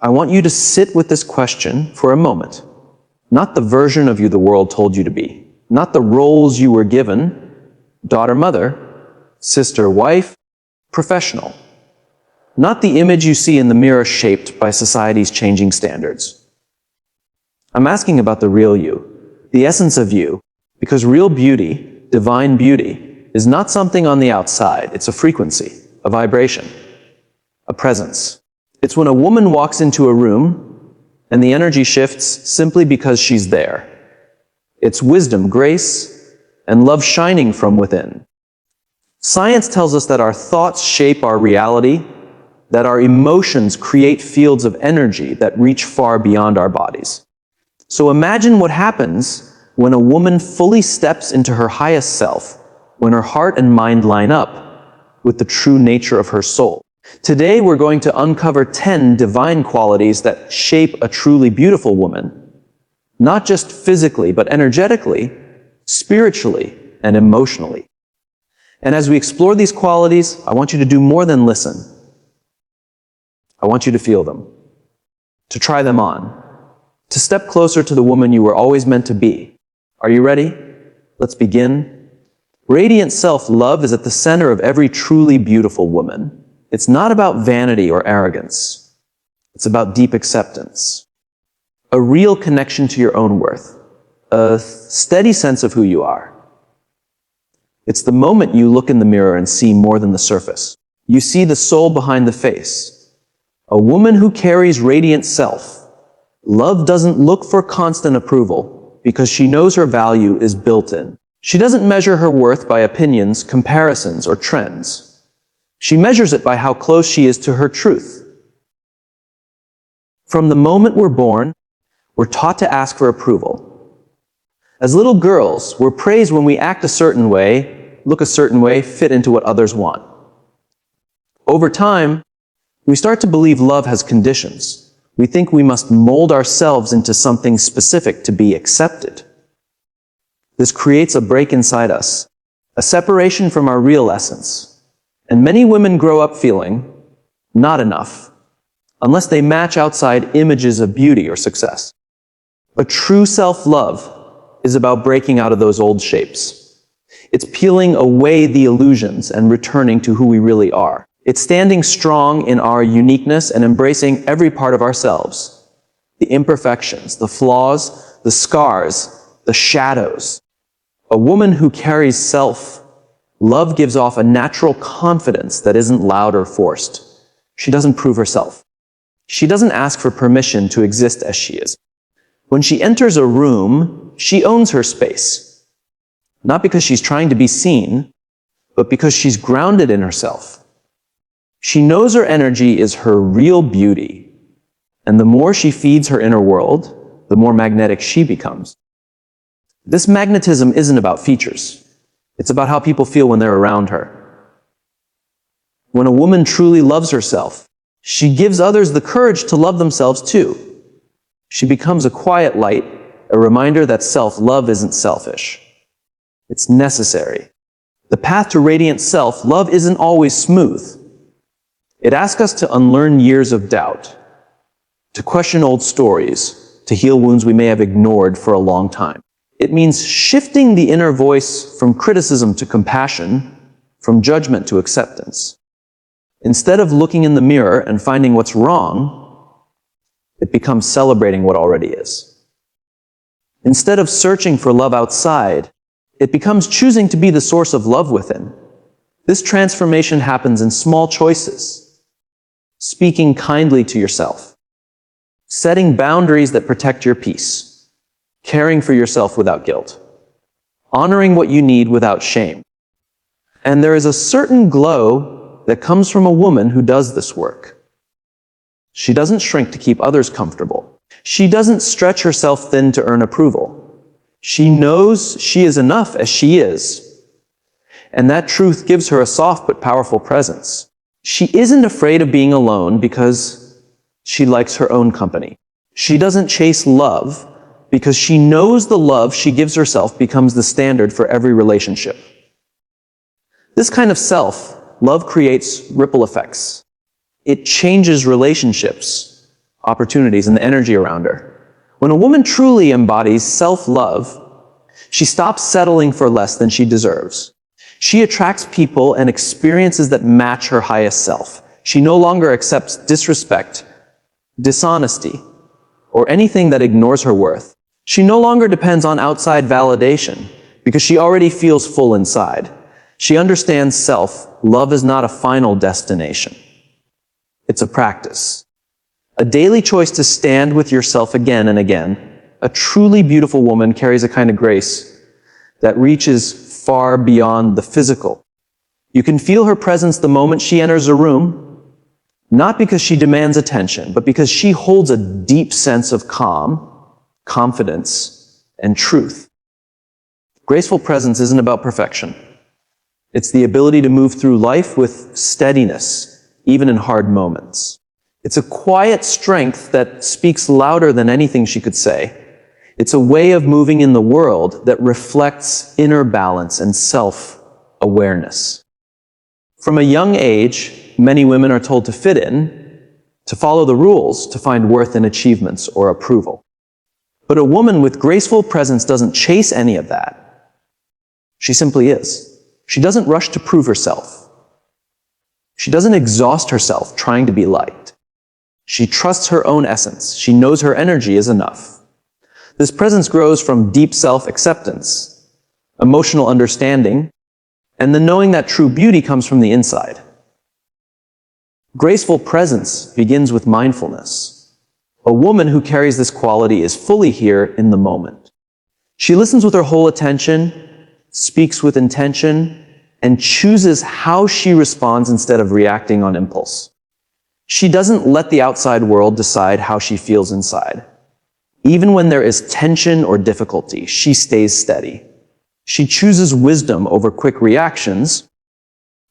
I want you to sit with this question for a moment. Not the version of you the world told you to be. Not the roles you were given, daughter, mother, sister, wife, professional. Not the image you see in the mirror shaped by society's changing standards. I'm asking about the real you, the essence of you, because real beauty, divine beauty, is not something on the outside. It's a frequency, a vibration, a presence. It's when a woman walks into a room and the energy shifts simply because she's there. It's wisdom, grace, and love shining from within. Science tells us that our thoughts shape our reality, that our emotions create fields of energy that reach far beyond our bodies. So imagine what happens when a woman fully steps into her highest self, when her heart and mind line up with the true nature of her soul. Today we're going to uncover 10 divine qualities that shape a truly beautiful woman, not just physically, but energetically, spiritually, and emotionally. And as we explore these qualities, I want you to do more than listen. I want you to feel them, to try them on, to step closer to the woman you were always meant to be. Are you ready? Let's begin. Radiant self-love is at the center of every truly beautiful woman. It's not about vanity or arrogance. It's about deep acceptance. A real connection to your own worth. A steady sense of who you are. It's the moment you look in the mirror and see more than the surface. You see the soul behind the face. A woman who carries radiant self-love doesn't look for constant approval because she knows her value is built in. She doesn't measure her worth by opinions, comparisons, or trends. She measures it by how close she is to her truth. From the moment we're born, we're taught to ask for approval. As little girls, we're praised when we act a certain way, look a certain way, fit into what others want. Over time, we start to believe love has conditions. We think we must mold ourselves into something specific to be accepted. This creates a break inside us, a separation from our real essence. And many women grow up feeling not enough, unless they match outside images of beauty or success. But true self-love is about breaking out of those old shapes. It's peeling away the illusions and returning to who we really are. It's standing strong in our uniqueness and embracing every part of ourselves. The imperfections, the flaws, the scars, the shadows. A woman who carries self-love gives off a natural confidence that isn't loud or forced. She doesn't prove herself. She doesn't ask for permission to exist as she is. When she enters a room, she owns her space. Not because she's trying to be seen, but because she's grounded in herself. She knows her energy is her real beauty, and the more she feeds her inner world, the more magnetic she becomes. This magnetism isn't about features. It's about how people feel when they're around her. When a woman truly loves herself, she gives others the courage to love themselves too. She becomes a quiet light, a reminder that self-love isn't selfish. It's necessary. The path to radiant self-love isn't always smooth. It asks us to unlearn years of doubt, to question old stories, to heal wounds we may have ignored for a long time. It means shifting the inner voice from criticism to compassion, from judgment to acceptance. Instead of looking in the mirror and finding what's wrong, it becomes celebrating what already is. Instead of searching for love outside, it becomes choosing to be the source of love within. This transformation happens in small choices. Speaking kindly to yourself. Setting boundaries that protect your peace. Caring for yourself without guilt. Honoring what you need without shame. And there is a certain glow that comes from a woman who does this work. She doesn't shrink to keep others comfortable. She doesn't stretch herself thin to earn approval. She knows she is enough as she is. And that truth gives her a soft but powerful presence. She isn't afraid of being alone because she likes her own company. She doesn't chase love because she knows the love she gives herself becomes the standard for every relationship. This kind of self-love creates ripple effects. It changes relationships, opportunities, and the energy around her. When a woman truly embodies self-love, she stops settling for less than she deserves. She attracts people and experiences that match her highest self. She no longer accepts disrespect, dishonesty, or anything that ignores her worth. She no longer depends on outside validation because she already feels full inside. She understands self-love is not a final destination. It's a practice. A daily choice to stand with yourself again and again. A truly beautiful woman carries a kind of grace that reaches far beyond the physical. You can feel her presence the moment she enters a room, not because she demands attention, but because she holds a deep sense of calm, confidence, and truth. Graceful presence isn't about perfection. It's the ability to move through life with steadiness, even in hard moments. It's a quiet strength that speaks louder than anything she could say. It's a way of moving in the world that reflects inner balance and self-awareness. From a young age, many women are told to fit in, to follow the rules, to find worth in achievements or approval. But a woman with graceful presence doesn't chase any of that. She simply is. She doesn't rush to prove herself. She doesn't exhaust herself trying to be liked. She trusts her own essence. She knows her energy is enough. This presence grows from deep self-acceptance, emotional understanding, and the knowing that true beauty comes from the inside. Graceful presence begins with mindfulness. A woman who carries this quality is fully here in the moment. She listens with her whole attention, speaks with intention, and chooses how she responds instead of reacting on impulse. She doesn't let the outside world decide how she feels inside. Even when there is tension or difficulty, she stays steady. She chooses wisdom over quick reactions,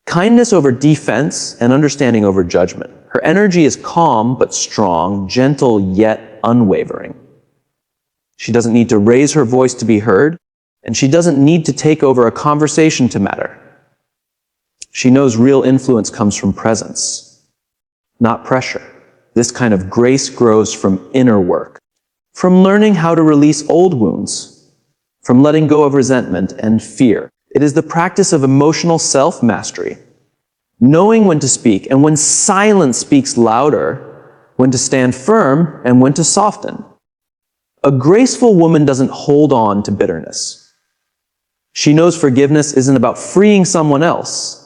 kindness over defense, and understanding over judgment. Her energy is calm but strong, gentle yet unwavering. She doesn't need to raise her voice to be heard, and she doesn't need to take over a conversation to matter. She knows real influence comes from presence, not pressure. This kind of grace grows from inner work, from learning how to release old wounds, from letting go of resentment and fear. It is the practice of emotional self-mastery, knowing when to speak and when silence speaks louder, when to stand firm and when to soften. A graceful woman doesn't hold on to bitterness. She knows forgiveness isn't about freeing someone else.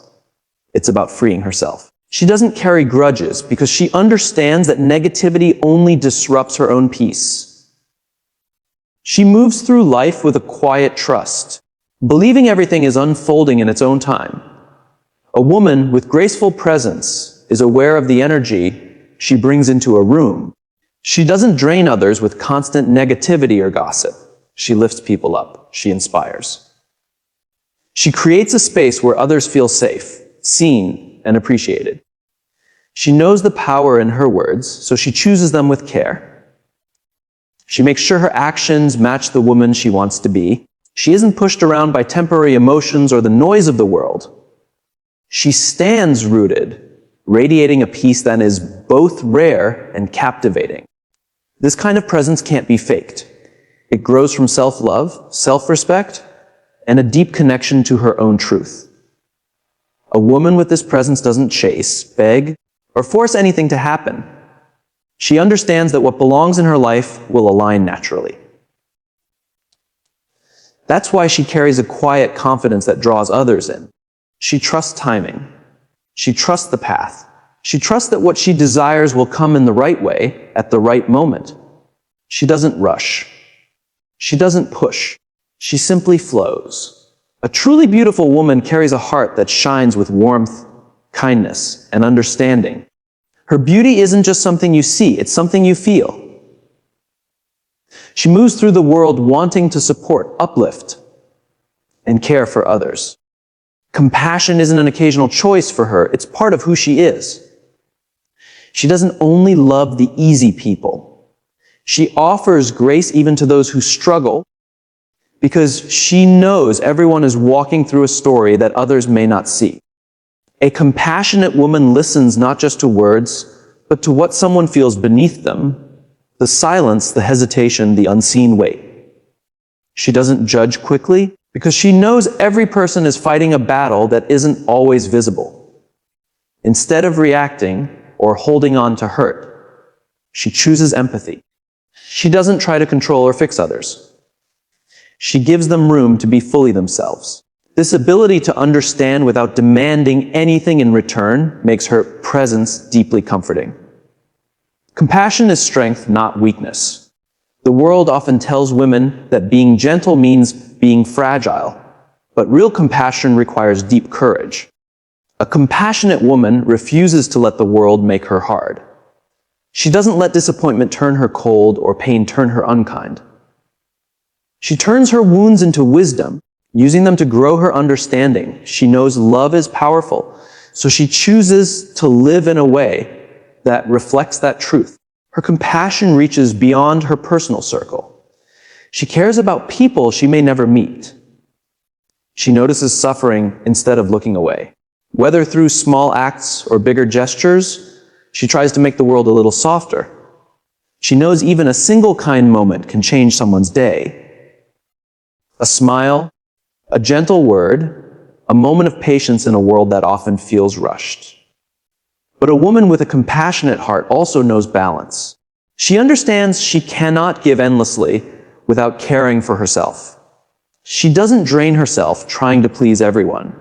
It's about freeing herself. She doesn't carry grudges because she understands that negativity only disrupts her own peace. She moves through life with a quiet trust, believing everything is unfolding in its own time. A woman with graceful presence is aware of the energy she brings into a room. She doesn't drain others with constant negativity or gossip. She lifts people up. She inspires. She creates a space where others feel safe, seen, and appreciated. She knows the power in her words, so she chooses them with care. She makes sure her actions match the woman she wants to be. She isn't pushed around by temporary emotions or the noise of the world. She stands rooted, radiating a peace that is both rare and captivating. This kind of presence can't be faked. It grows from self-love, self-respect, and a deep connection to her own truth. A woman with this presence doesn't chase, beg, or force anything to happen. She understands that what belongs in her life will align naturally. That's why she carries a quiet confidence that draws others in. She trusts timing. She trusts the path. She trusts that what she desires will come in the right way, at the right moment. She doesn't rush. She doesn't push. She simply flows. A truly beautiful woman carries a heart that shines with warmth, kindness, and understanding. Her beauty isn't just something you see, it's something you feel. She moves through the world wanting to support, uplift, and care for others. Compassion isn't an occasional choice for her, it's part of who she is. She doesn't only love the easy people. She offers grace even to those who struggle, because she knows everyone is walking through a story that others may not see. A compassionate woman listens not just to words, but to what someone feels beneath them, the silence, the hesitation, the unseen weight. She doesn't judge quickly because she knows every person is fighting a battle that isn't always visible. Instead of reacting or holding on to hurt, she chooses empathy. She doesn't try to control or fix others. She gives them room to be fully themselves. This ability to understand without demanding anything in return makes her presence deeply comforting. Compassion is strength, not weakness. The world often tells women that being gentle means being fragile, but real compassion requires deep courage. A compassionate woman refuses to let the world make her hard. She doesn't let disappointment turn her cold or pain turn her unkind. She turns her wounds into wisdom, using them to grow her understanding. She knows love is powerful, so she chooses to live in a way that reflects that truth. Her compassion reaches beyond her personal circle. She cares about people she may never meet. She notices suffering instead of looking away. Whether through small acts or bigger gestures, she tries to make the world a little softer. She knows even a single kind moment can change someone's day. A smile, a gentle word, a moment of patience in a world that often feels rushed. But a woman with a compassionate heart also knows balance. She understands she cannot give endlessly without caring for herself. She doesn't drain herself trying to please everyone.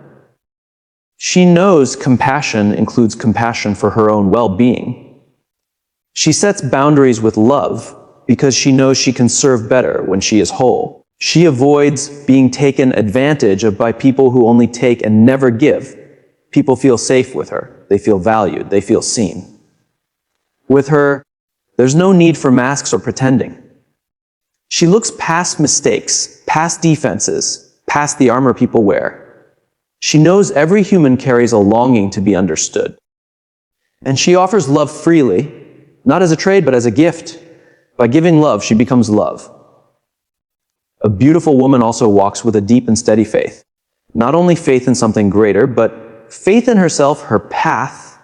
She knows compassion includes compassion for her own well-being. She sets boundaries with love because she knows she can serve better when she is whole. She avoids being taken advantage of by people who only take and never give. People feel safe with her. They feel valued. They feel seen. With her, there's no need for masks or pretending. She looks past mistakes, past defenses, past the armor people wear. She knows every human carries a longing to be understood. And she offers love freely, not as a trade, but as a gift. By giving love, she becomes love. A beautiful woman also walks with a deep and steady faith. Not only faith in something greater, but faith in herself, her path,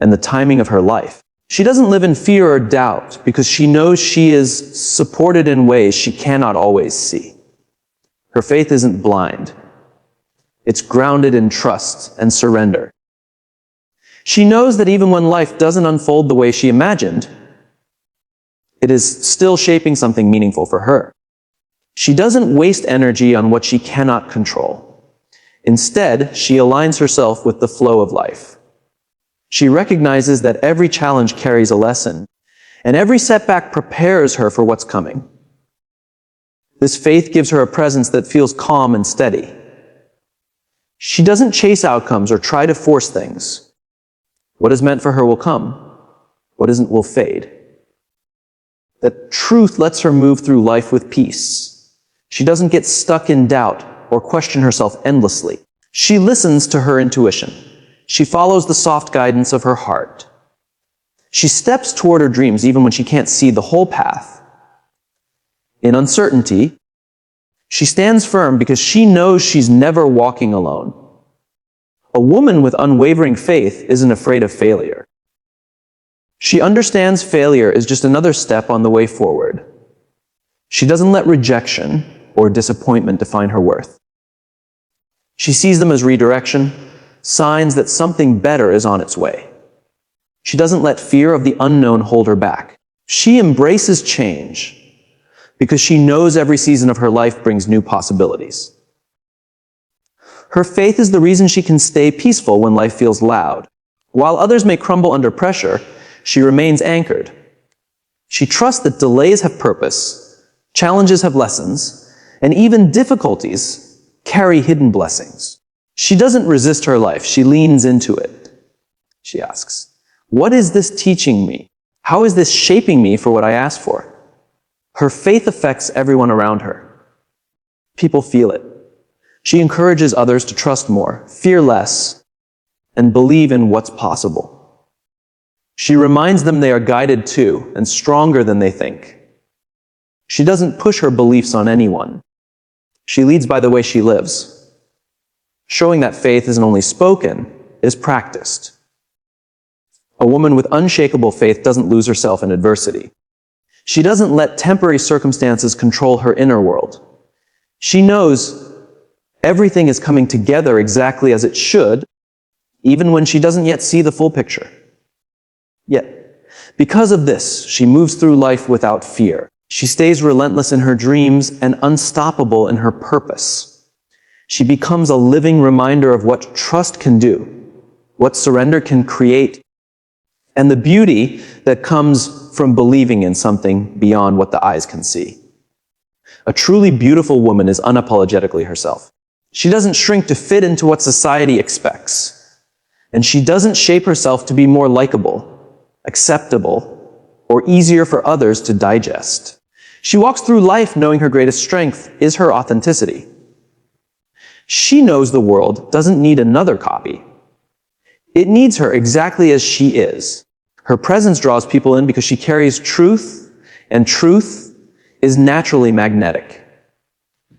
and the timing of her life. She doesn't live in fear or doubt because she knows she is supported in ways she cannot always see. Her faith isn't blind. It's grounded in trust and surrender. She knows that even when life doesn't unfold the way she imagined, it is still shaping something meaningful for her. She doesn't waste energy on what she cannot control. Instead, she aligns herself with the flow of life. She recognizes that every challenge carries a lesson, and every setback prepares her for what's coming. This faith gives her a presence that feels calm and steady. She doesn't chase outcomes or try to force things. What is meant for her will come. What isn't will fade. That truth lets her move through life with peace. She doesn't get stuck in doubt or question herself endlessly. She listens to her intuition. She follows the soft guidance of her heart. She steps toward her dreams even when she can't see the whole path. In uncertainty, she stands firm because she knows she's never walking alone. A woman with unwavering faith isn't afraid of failure. She understands failure is just another step on the way forward. She doesn't let rejection or disappointment define her worth. She sees them as redirection, signs that something better is on its way. She doesn't let fear of the unknown hold her back. She embraces change because she knows every season of her life brings new possibilities. Her faith is the reason she can stay peaceful when life feels loud. While others may crumble under pressure, she remains anchored. She trusts that delays have purpose, challenges have lessons, and even difficulties carry hidden blessings. She doesn't resist her life, she leans into it. She asks, "What is this teaching me? How is this shaping me for what I asked for?" Her faith affects everyone around her. People feel it. She encourages others to trust more, fear less, and believe in what's possible. She reminds them they are guided too and stronger than they think. She doesn't push her beliefs on anyone. She leads by the way she lives, showing that faith isn't only spoken, it is practiced. A woman with unshakable faith doesn't lose herself in adversity. She doesn't let temporary circumstances control her inner world. She knows everything is coming together exactly as it should, even when she doesn't yet see the full picture. Yet, because of this, she moves through life without fear. She stays relentless in her dreams and unstoppable in her purpose. She becomes a living reminder of what trust can do, what surrender can create, and the beauty that comes from believing in something beyond what the eyes can see. A truly beautiful woman is unapologetically herself. She doesn't shrink to fit into what society expects. And she doesn't shape herself to be more likable, acceptable, or easier for others to digest. She walks through life knowing her greatest strength is her authenticity. She knows the world doesn't need another copy. It needs her exactly as she is. Her presence draws people in because she carries truth, and truth is naturally magnetic.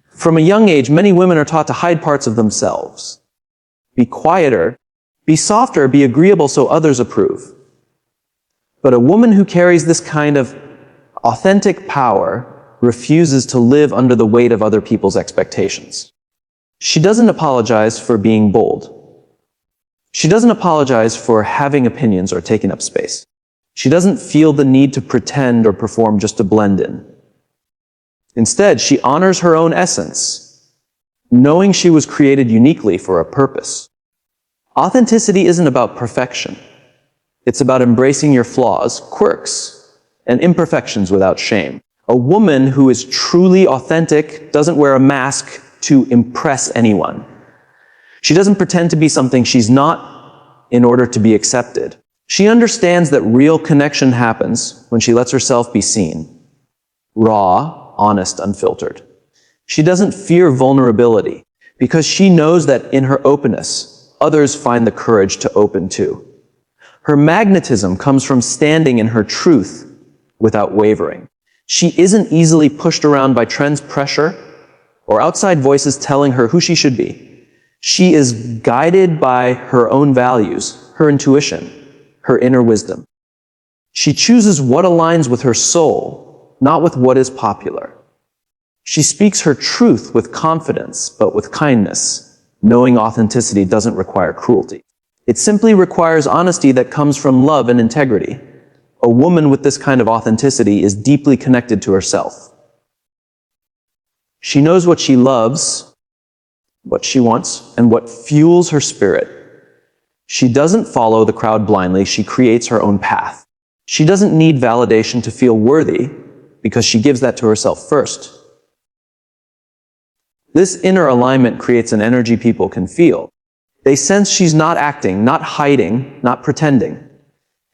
From a young age, many women are taught to hide parts of themselves. Be quieter, be softer, be agreeable so others approve. But a woman who carries this kind of authentic power refuses to live under the weight of other people's expectations. She doesn't apologize for being bold. She doesn't apologize for having opinions or taking up space. She doesn't feel the need to pretend or perform just to blend in. Instead, she honors her own essence, knowing she was created uniquely for a purpose. Authenticity isn't about perfection. It's about embracing your flaws, quirks, and imperfections without shame. A woman who is truly authentic doesn't wear a mask to impress anyone. She doesn't pretend to be something she's not in order to be accepted. She understands that real connection happens when she lets herself be seen. Raw, honest, unfiltered. She doesn't fear vulnerability because she knows that in her openness, others find the courage to open too. Her magnetism comes from standing in her truth without wavering. She isn't easily pushed around by trends, pressure, or outside voices telling her who she should be. She is guided by her own values, her intuition, her inner wisdom. She chooses what aligns with her soul, not with what is popular. She speaks her truth with confidence, but with kindness, knowing authenticity doesn't require cruelty. It simply requires honesty that comes from love and integrity. A woman with this kind of authenticity is deeply connected to herself. She knows what she loves, what she wants, and what fuels her spirit. She doesn't follow the crowd blindly, she creates her own path. She doesn't need validation to feel worthy, because she gives that to herself first. This inner alignment creates an energy people can feel. They sense she's not acting, not hiding, not pretending.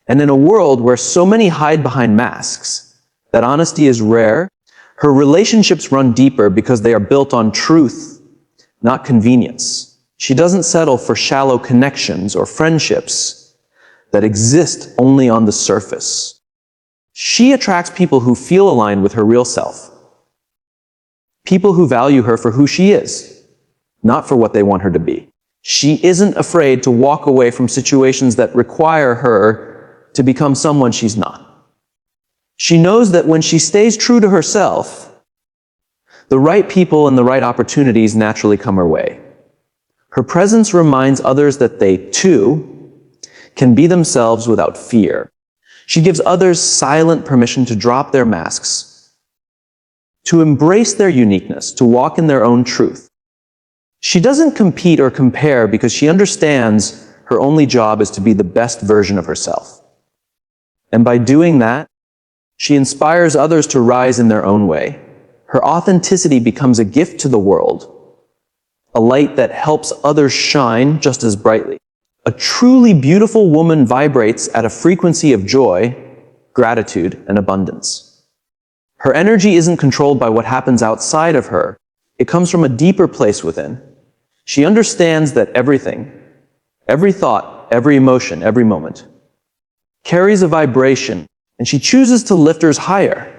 And in a world where so many hide behind masks, that honesty is rare, her relationships run deeper because they are built on truth, not convenience. She doesn't settle for shallow connections or friendships that exist only on the surface. She attracts people who feel aligned with her real self. People who value her for who she is, not for what they want her to be. She isn't afraid to walk away from situations that require her to become someone she's not. She knows that when she stays true to herself, the right people and the right opportunities naturally come her way. Her presence reminds others that they, too, can be themselves without fear. She gives others silent permission to drop their masks, to embrace their uniqueness, to walk in their own truth. She doesn't compete or compare because she understands her only job is to be the best version of herself. And by doing that, she inspires others to rise in their own way. Her authenticity becomes a gift to the world, a light that helps others shine just as brightly. A truly beautiful woman vibrates at a frequency of joy, gratitude, and abundance. Her energy isn't controlled by what happens outside of her. It comes from a deeper place within. She understands that everything, every thought, every emotion, every moment, carries a vibration, and she chooses to lift hers higher.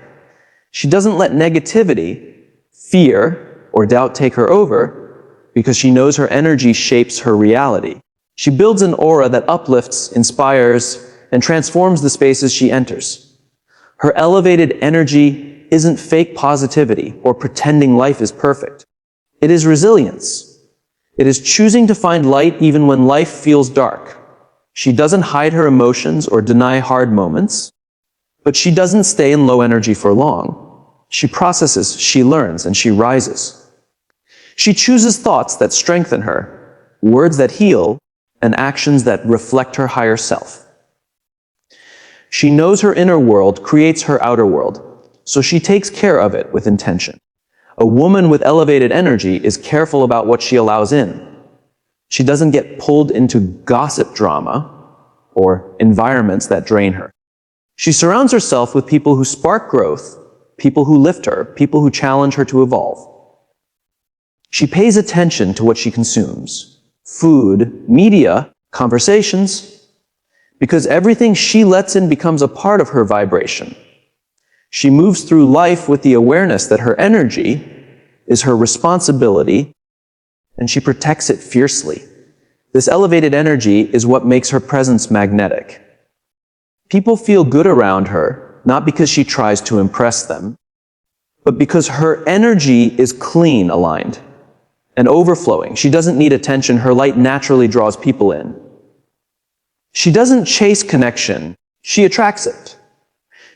She doesn't let negativity, fear, or doubt take her over because she knows her energy shapes her reality. She builds an aura that uplifts, inspires, and transforms the spaces she enters. Her elevated energy isn't fake positivity or pretending life is perfect. It is resilience. It is choosing to find light even when life feels dark. She doesn't hide her emotions or deny hard moments, but she doesn't stay in low energy for long. She processes, she learns, and she rises. She chooses thoughts that strengthen her, words that heal, and actions that reflect her higher self. She knows her inner world creates her outer world, so she takes care of it with intention. A woman with elevated energy is careful about what she allows in. She doesn't get pulled into gossip drama or environments that drain her. She surrounds herself with people who spark growth, people who lift her, people who challenge her to evolve. She pays attention to what she consumes: food, media, conversations, because everything she lets in becomes a part of her vibration. She moves through life with the awareness that her energy is her responsibility, and she protects it fiercely. This elevated energy is what makes her presence magnetic. People feel good around her, not because she tries to impress them, but because her energy is clean, aligned, and overflowing. She doesn't need attention. Her light naturally draws people in. She doesn't chase connection. She attracts it.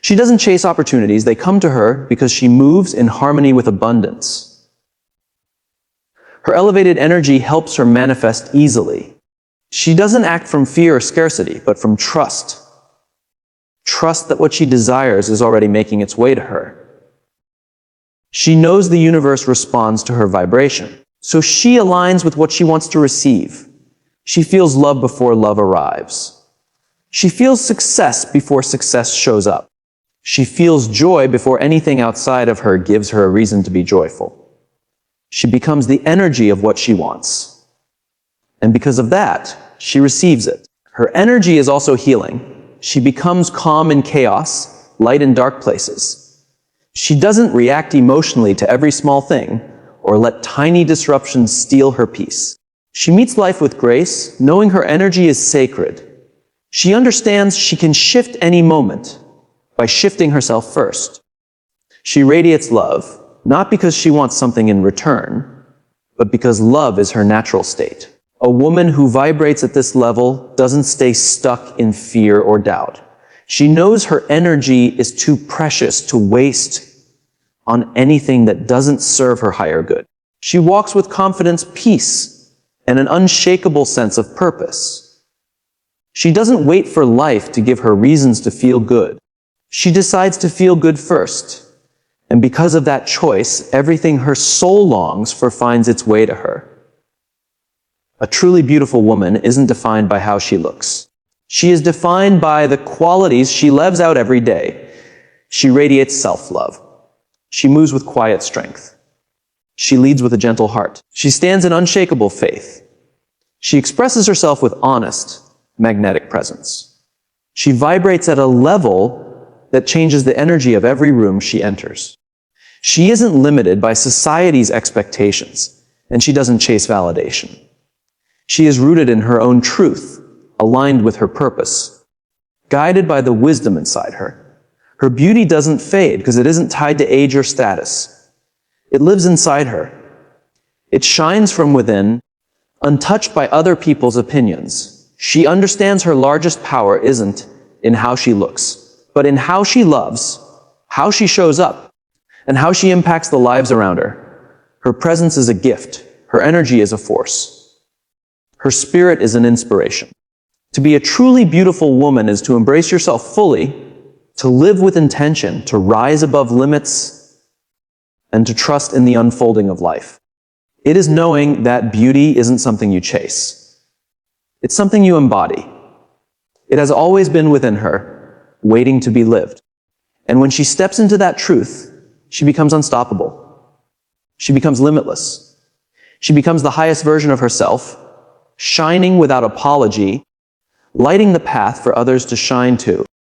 She doesn't chase opportunities. They come to her because she moves in harmony with abundance. Her elevated energy helps her manifest easily. She doesn't act from fear or scarcity, but from trust. Trust that what she desires is already making its way to her. She knows the universe responds to her vibration, so she aligns with what she wants to receive. She feels love before love arrives. She feels success before success shows up. She feels joy before anything outside of her gives her a reason to be joyful. She becomes the energy of what she wants. And because of that, she receives it. Her energy is also healing. She becomes calm in chaos, light in dark places. She doesn't react emotionally to every small thing or let tiny disruptions steal her peace. She meets life with grace, knowing her energy is sacred. She understands she can shift any moment by shifting herself first. She radiates love, not because she wants something in return, but because love is her natural state. A woman who vibrates at this level doesn't stay stuck in fear or doubt. She knows her energy is too precious to waste on anything that doesn't serve her higher good. She walks with confidence, peace, and an unshakable sense of purpose. She doesn't wait for life to give her reasons to feel good. She decides to feel good first, and because of that choice, everything her soul longs for finds its way to her. A truly beautiful woman isn't defined by how she looks. She is defined by the qualities she lives out every day. She radiates self-love. She moves with quiet strength. She leads with a gentle heart. She stands in unshakable faith. She expresses herself with honest, magnetic presence. She vibrates at a level that changes the energy of every room she enters. She isn't limited by society's expectations, and she doesn't chase validation. She is rooted in her own truth, aligned with her purpose, guided by the wisdom inside her. Her beauty doesn't fade because it isn't tied to age or status. It lives inside her. It shines from within, untouched by other people's opinions. She understands her largest power isn't in how she looks, but in how she loves, how she shows up, and how she impacts the lives around her. Her presence is a gift. Her energy is a force. Her spirit is an inspiration. To be a truly beautiful woman is to embrace yourself fully, to live with intention, to rise above limits, and to trust in the unfolding of life. It is knowing that beauty isn't something you chase. It's something you embody. It has always been within her, waiting to be lived. And when she steps into that truth, she becomes unstoppable. She becomes limitless. She becomes the highest version of herself, shining without apology, lighting the path for others to shine too.